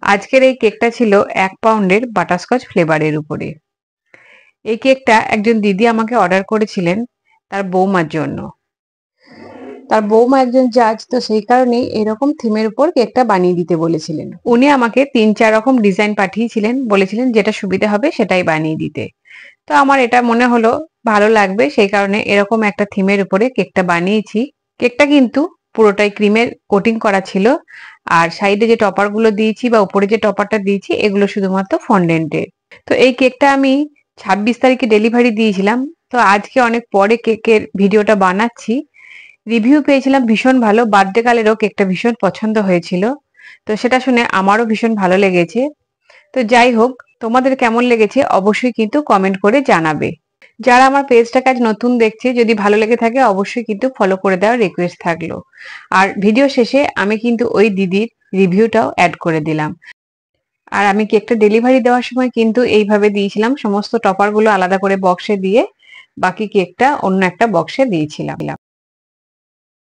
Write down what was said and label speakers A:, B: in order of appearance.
A: আজকের এই কেকটা ছিল 1 পাউন্ডের বাটারস্কচ ফ্লেভারের উপরে। এই কেকটা একজন দিদি আমাকে অর্ডার করেছিলেন তার বৌমার জন্য। তার বৌমা একজন জাজ, তো সেই কারণেই এরকম থিমের উপর কেকটা বানিয়ে দিতে বলেছিলেন। উনি আমাকে 3-4 রকম ডিজাইন পাঠিয়েছিলেন, বলেছিলেন যেটা সুবিধা হবে সেটাই বানিয়ে দিতে। তো আমার এটা মনে হলো ভালো লাগবে, সেই কারণে এরকম একটা থিমের উপরে কেকটা বানিয়েছি। কেকটা কিন্তু পুরোটাই ক্রিমের কোটিং করা ছিল, আর সাইডে যে টপার গুলো দিয়েছি বা উপরে যে টপারটা দিয়েছি এগুলো শুধুমাত্র ফন্ডেন্টের। তো এই কেকটা আমি 26 তারিখে ডেলিভারি দিয়েছিলাম। তো আজকে অনেক পরে কেকের ভিডিওটা বানাচ্ছি। রিভিউ পেয়েছিলাম ভীষণ ভালো, বার্থডে কালেরও কেকটা ভীষণ পছন্দ হয়েছিল। তো সেটা শুনে আমারও ভীষণ ভালো লেগেছে। তো যাই হোক, তোমাদের কেমন লেগেছে অবশ্যই কিন্তু কমেন্ট করে জানাবে। যারা আমার পেজটাকে আজ নতুন দেখছে, যদি ভালো লেগে থাকে অবশ্যই কিন্তু ফলো করে দেওয়ার রিকোয়েস্ট থাকলো। আর ভিডিও শেষে আমি কিন্তু ওই দিদির রিভিউটাও অ্যাড করে দিলাম। আর আমি কেকটা ডেলিভারি দেওয়ার সময় কিন্তু এইভাবে দিয়েছিলাম, সমস্ত টপারগুলো আলাদা করে বক্সে দিয়ে বাকি কেকটা অন্য একটা বক্সে দিয়েছিলাম।